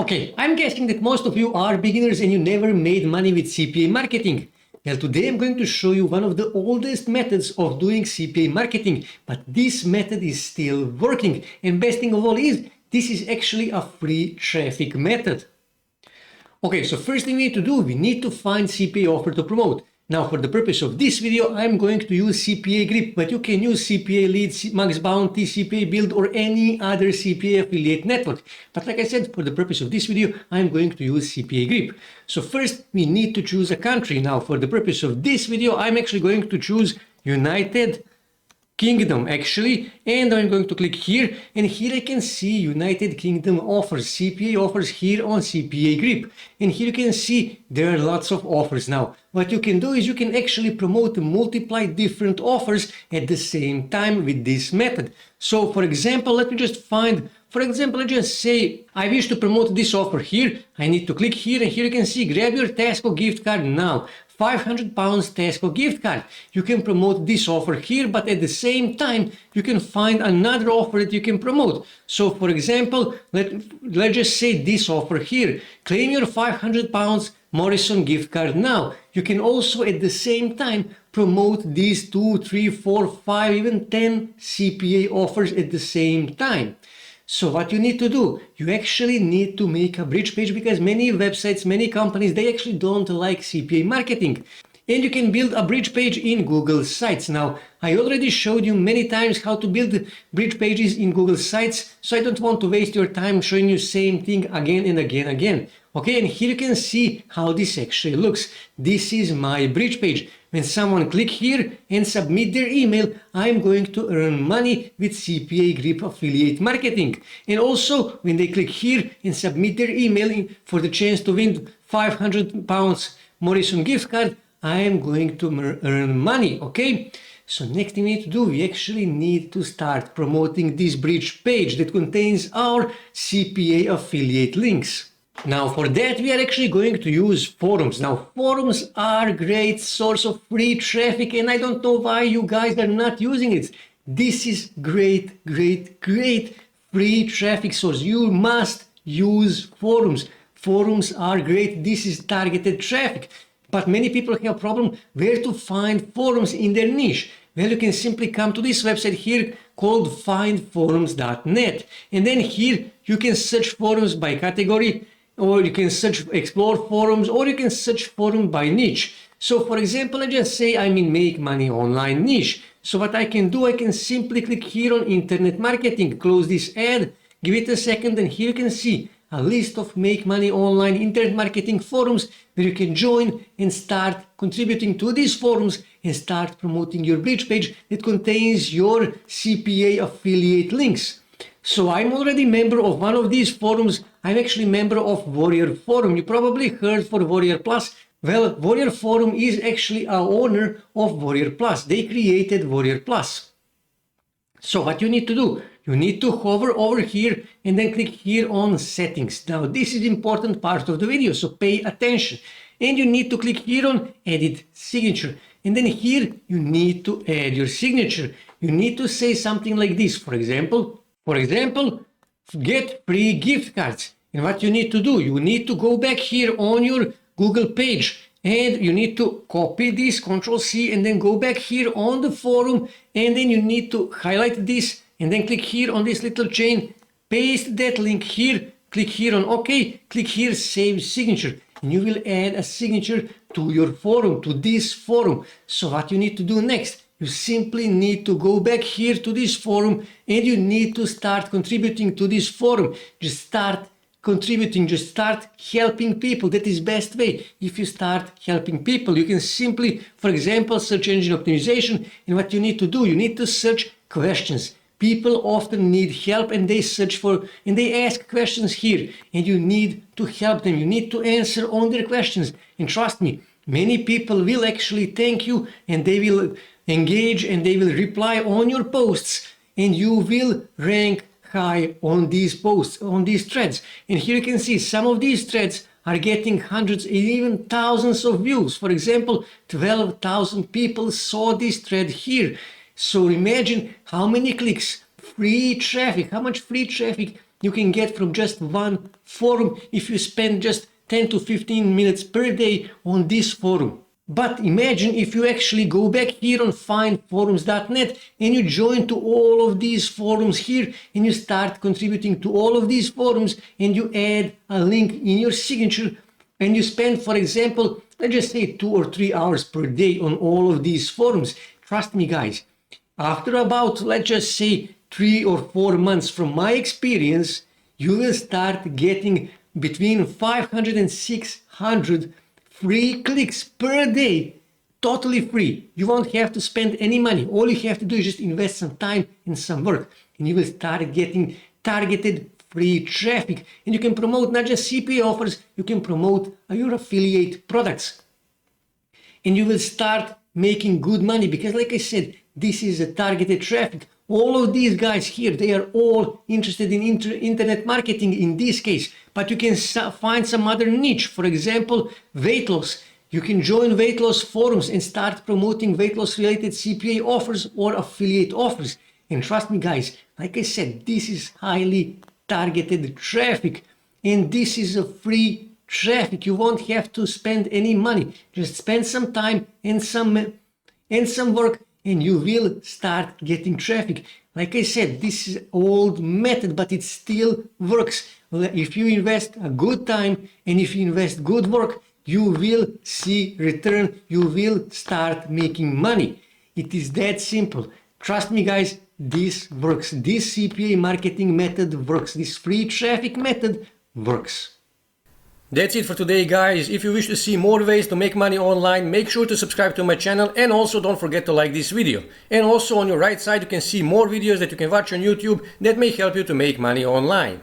Okay, I'm guessing that most of you are beginners and you never made money with CPA marketing. Well, today I'm going to show you one of the oldest methods of doing CPA marketing, but this method is still working. And best thing of all is, this is actually a free traffic method. Okay, so first thing we need to do, we need to find CPA offer to promote. Now, for the purpose of this video, I'm going to use Cpagrip, but you can use CPA Lead, Max Bounty, CPA Build, or any other CPA affiliate network. But like I said, for the purpose of this video, I'm going to use Cpagrip. So first, we need to choose a country. Now, for the purpose of this video, I'm actually going to choose United Kingdom actually, and I'm going to click here, and here I can see United Kingdom offers, CPA offers here on Cpagrip, and here you can see there are lots of offers. Now what you can do is you can actually promote multiply different offers at the same time with this method. So for example, let me just find, for example, let's just say I wish to promote this offer here. I need to click here, and here you can see grab your Tesco gift card now. £500 Tesco gift card. You can promote this offer here, but at the same time, you can find another offer that you can promote. So for example, let's just say this offer here. Claim your £500 Morrison gift card now. You can also at the same time promote these 2, 3, 4, 5, even 10 CPA offers at the same time. So what you need to do, you actually need to make a bridge page, because many websites, many companies, they actually don't like CPA marketing. And you can build a bridge page in Google Sites. Now, I already showed you many times how to build bridge pages in Google Sites, so I don't want to waste your time showing you same thing again and again. Okay, and here you can see how this actually looks. This is my bridge page. When someone click here and submit their email, I'm going to earn money with Cpagrip affiliate marketing. And also, when they click here and submit their email for the chance to win £500 Morrison gift card, I am going to earn money, okay? So next thing we need to do, we actually need to start promoting this bridge page that contains our CPA affiliate links. Now for that, we are actually going to use forums. Now forums are a great source of free traffic, and I don't know why you guys are not using it. This is great free traffic source. You must use forums. Forums are great. This is targeted traffic. But many people have a problem where to find forums in their niche. Well, you can simply come to this website here called findforums.net. And then here you can search forums by category, or you can search explore forums, or you can search forum by niche. So for example, I just say I'm in make money online niche. So what I can do, I can simply click here on internet marketing, close this ad, give it a second, and here you can see a list of make money online internet marketing forums where you can join and start contributing to these forums and start promoting your bridge page that contains your CPA affiliate links. So I'm already member of one of these forums. I'm actually member of Warrior Forum. You probably heard for Warrior Plus. Well, Warrior Forum is actually a owner of Warrior Plus. They created Warrior Plus. So what you need to do, you need to hover over here and then click here on settings. Now this is important part of the video, so pay attention. And you need to click here on edit signature. And then here you need to add your signature. You need to say something like this. For example, get free gift cards. And what you need to do, you need to go back here on your Google page and you need to copy this, Ctrl+C, and then go back here on the forum, and then you need to highlight this and then click here on this little chain, paste that link here, click here on OK, click here save signature, and you will add a signature to your forum, to this forum. So what you need to do next, you simply need to go back here to this forum and you need to start contributing to this forum. Just start contributing, just start helping people. That is best way. If you start helping people, you can simply, for example, search engine optimization, and what you need to do, you need to search questions. People often need help and they search for, and they ask questions here, and you need to help them. You need to answer on their questions. And trust me, many people will actually thank you and they will engage and they will reply on your posts, and you will rank high on these posts, on these threads. And here you can see some of these threads are getting hundreds and even thousands of views. For example, 12,000 people saw this thread here. So imagine how many clicks, free traffic, how much free traffic you can get from just one forum if you spend just 10 to 15 minutes per day on this forum. But imagine if you actually go back here on findforums.net and you join to all of these forums here and you start contributing to all of these forums and you add a link in your signature and you spend, for example, let's just say 2 or 3 hours per day on all of these forums. Trust me, guys, after about, let's just say, 3 or 4 months from my experience, you will start getting between 500 and 600 free clicks per day, totally free. You won't have to spend any money. All you have to do is just invest some time and some work, and you will start getting targeted free traffic. And you can promote not just CPA offers, you can promote your affiliate products. And you will start making good money because, like I said, this is a targeted traffic. All of these guys here, they are all interested in internet marketing in this case, but you can find some other niche. For example, weight loss. You can join weight loss forums and start promoting weight loss related CPA offers or affiliate offers. And trust me, guys, like I said, this is highly targeted traffic and this is a free traffic. You won't have to spend any money. Just spend some time and some work and you will start getting traffic. Like I said, this is an old method, but it still works. If you invest a good time and if you invest good work, you will see return. You will start making money. It is that simple. Trust me, guys, this works. This CPA marketing method works. This free traffic method works. That's it for today, guys. If you wish to see more ways to make money online, make sure to subscribe to my channel and also don't forget to like this video. And also on your right side you can see more videos that you can watch on YouTube that may help you to make money online.